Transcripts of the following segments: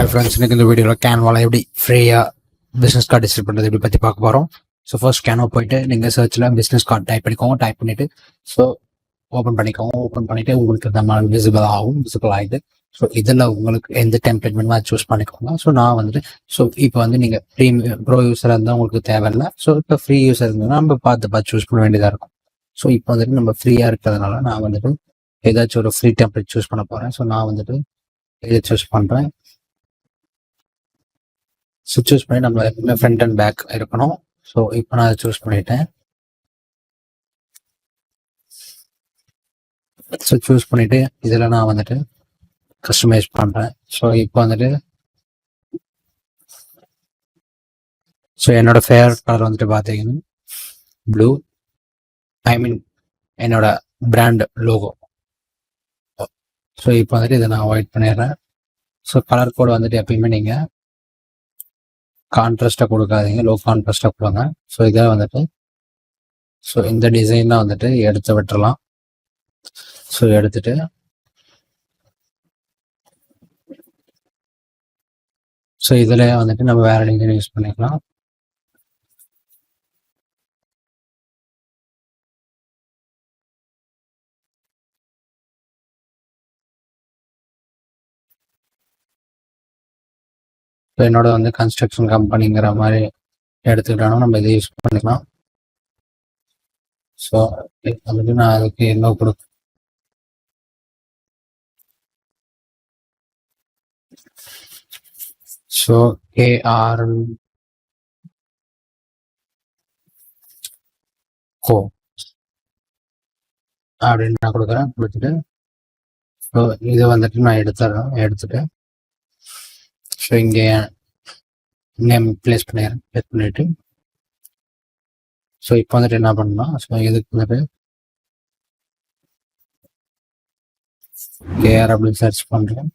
Hi friends, இன்னைக்கு இந்த வீடியோவில் கேன்வாவில் எப்படி ஃப்ரீயாக பிஸ்னஸ் கார்டு டிஸ்ட்ரிப் பண்ணுறது எப்படி பற்றி பார்க்க போகிறோம். ஸோ ஃபர்ஸ்ட் கேன்வா போயிட்டு நீங்கள் சர்ச்சில் பிஸ்னஸ் கார்டு டைப் பண்ணிக்கோங்க. டைப் பண்ணிவிட்டு ஸோ ஓப்பன் பண்ணிக்கோங்க. ஓப்பன் பண்ணிவிட்டு உங்களுக்கு நம்ம விசிபிள் ஆகிட்டு ஸோ இதில் உங்களுக்கு எந்த டெம்ப்ளேட் வேணுமோ அதை சூஸ் பண்ணிக்கோங்க. ஸோ நான் வந்துட்டு இப்போ நீங்கள் ப்ரோ யூஸராக இருந்தால் உங்களுக்கு தேவையில்லை. ஸோ இப்போ ஃப்ரீ யூஸர் இருந்ததுன்னா நம்ம பார்த்து சூஸ் பண்ண வேண்டியதாக இருக்கும். ஸோ இப்போ வந்துட்டு நம்ம ஃப்ரீயாக இருக்கிறதுனால நான் வந்துட்டு ஏதாச்சும் ஒரு ஃப்ரீ டெம்ப்ளேட் சூஸ் பண்ண போகிறேன். ஸோ நான் வந்துட்டு இதை சூஸ் பண்ணுறேன். ஸோ சூஸ் பண்ணி நம்ம எப்பவுமே ஃப்ரண்ட் அண்ட் பேக் இருக்கணும். ஸோ இப்போ நான் அதை சூஸ் பண்ணிட்டேன். ஸோ சூஸ் பண்ணிவிட்டு இதில் நான் வந்துட்டு கஸ்டமைஸ் பண்ணுறேன். ஸோ இப்போ வந்துட்டு என்னோட ஃபேவரட் கலர் வந்துட்டு பார்த்தீங்கன்னா ப்ளூ, என்னோட பிராண்ட் லோகோ. ஸோ இப்போ வந்துட்டு இதை நான் அவாய்ட் பண்ணிடுறேன். ஸோ கலர் கோடு வந்துட்டு எப்பயுமே நீங்கள் கான்ட்ராஸ்டாக கொடுக்காதீங்க, லோ கான்ட்ராஸ்டாக கொடுங்க. ஸோ இதை வந்துட்டு இந்த டிசைன்லாம் வந்துட்டு எடுத்து விட்டுறலாம். ஸோ எடுத்துட்டு இதில் வந்துட்டு நம்ம வேற டிசைன் யூஸ் பண்ணிக்கலாம். ஸோ என்னோட கன்ஸ்ட்ரக்ஷன் கம்பெனிங்கிற மாதிரி எடுத்துக்கிட்டோம்னா நம்ம இதை யூஸ் பண்ணிக்கலாம். ஸோ வந்துட்டு நான் அதுக்கு என்ன கொடுக்கும். ஸோ KR கோ அப்படின்னு நான் கொடுக்குறேன். கொடுத்துட்டு ஸோ இதை வந்துட்டு நான் எடுத்துட்டு ஸோ இங்கே நேம் ப்ளேஸ் பண்ணிட்டு ஸோ இப்போ வந்துட்டு என்ன பண்ணலாம். ஸோ இதுக்கு வந்துட்டு KR அப்படின்னு சர்ச் பண்ணுறேன்.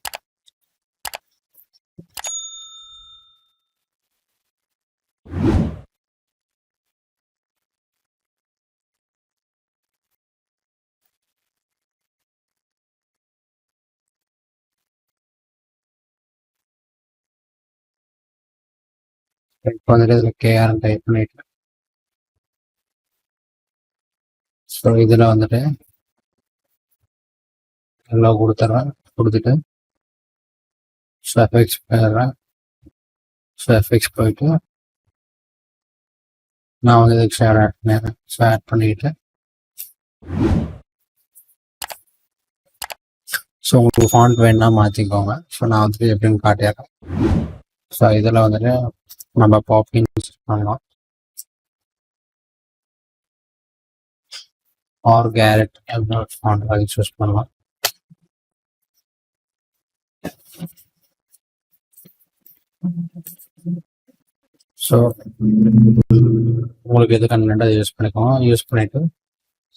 இப்போ வந்துட்டு இதில் KR டைப் பண்ணிட்டு ஸோ இதில் வந்துட்டு எல்லாம் கொடுத்துட்றேன். கொடுத்துட்டு ஸோ எஃப்எக்ஸ் போயிடுறேன். ஸோ எஃப்எக்ஸ் போயிட்டு நான் வந்து இதுக்கு ஷேர் ஆட் பண்ணிடுறேன். ஸோ ஆட் பண்ணிக்கிட்டு ஸோ உங்களுக்கு ஃபாண்ட் வேணுன்னா மாற்றிக்கோங்க. ஸோ நான் வந்துட்டு எப்படின்னு காட்டிடுறேன். ஸோ இதில் வந்துட்டு நம்ம பாப்பின் யூஸ் பண்ணலாம். ஆர் கேரட் அப்படின்னு ஃபாண்ட் அது சூஸ் பண்ணலாம். ஸோ உங்களுக்கு எது கன்வீனியன்ட் அதை யூஸ் பண்ணிக்கோங்க. யூஸ் பண்ணிவிட்டு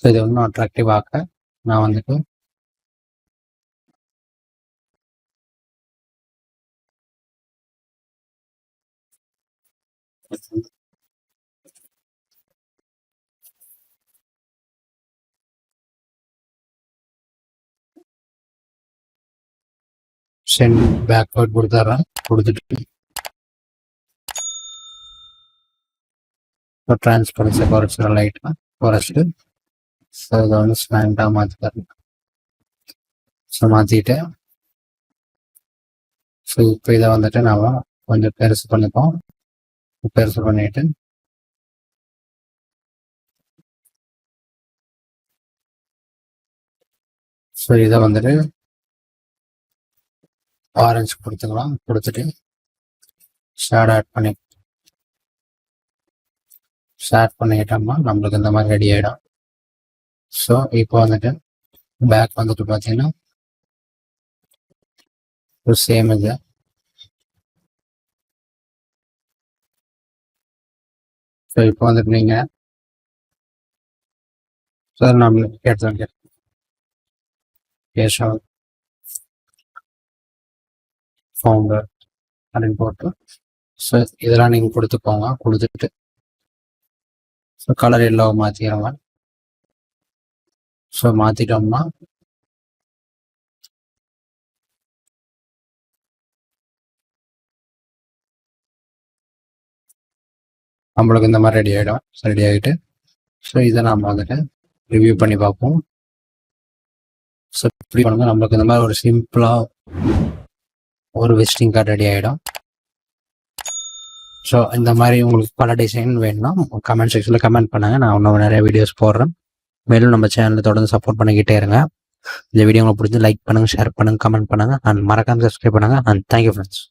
ஸோ இதை இன்னும் அட்ராக்டிவ் ஆக்க நான் வந்துட்டு சென்ட் பேக்வர்ட் கொடுத்துட்றேன். கொடுத்துட்டு டிரான்ஸ்பரன்சி குறைச்சிட லைட்டாக குறைச்சிட்டு ஸோ இதை ஸ்லாண்டாக மாற்றிக்கிறேன். ஸோ மாற்றிட்டு ஸோ இப்போ இதை வந்துட்டு நாம் கொஞ்சம் பெருசு பண்ணிப்போம். பெருசு பண்ணிட்டு ஸோ இதை வந்துட்டு ஆரஞ்சு கொடுத்துக்கலாம். கொடுத்துட்டு ஷேட் பண்ணிக்கிட்டோம்னா நம்மளுக்கு இந்த மாதிரி ரெடி ஆகிடும். ஸோ இப்போ வந்துட்டு பேக் வந்துட்டு பார்த்தீங்கன்னா சேம் இது. ஸோ இப்போ வந்துட்டு நீங்கள் சார் நம்மளுக்கு எடுத்து கேஷவ் ஃபவுண்டர் அப்படின்னு போட்டு ஸோ இதெல்லாம் நீங்கள் கொடுத்துக்கோங்க. கொடுத்துட்டு ஸோ கலர் எல்லோ மாற்றிடுங்க. ஸோ மாற்றிட்டோம்னா நம்மளுக்கு இந்த மாதிரி ரெடி ஆகிடும். ரெடி ஆகிட்டு ஸோ இதை நம்ம வந்துட்டு ரிவ்யூ பண்ணி பார்ப்போம். ஸோ இப்படி பண்ணுங்க, நம்மளுக்கு இந்த மாதிரி ஒரு சிம்பிளாக ஒரு விசிட்டிங் கார்டு ரெடி ஆகிடும். ஸோ இந்த மாதிரி உங்களுக்கு பல டிசைன் வேணும்னா கமெண்ட் செக்ஷனில் கமெண்ட் பண்ணுங்கள். நான் இன்னும் நிறைய வீடியோஸ் போடுறேன். மேலும் நம்ம சேனலை தொடர்ந்து சப்போர்ட் பண்ணிக்கிட்டே இருங்க. இந்த வீடியோ உங்களுக்கு பிடிச்சி லைக் பண்ணுங்கள், ஷேர் பண்ணுங்கள், கமெண்ட் பண்ணுங்கள் அண்ட் மறக்காமல் சப்ஸ்கிரைப் பண்ணுங்கள். And thank you friends.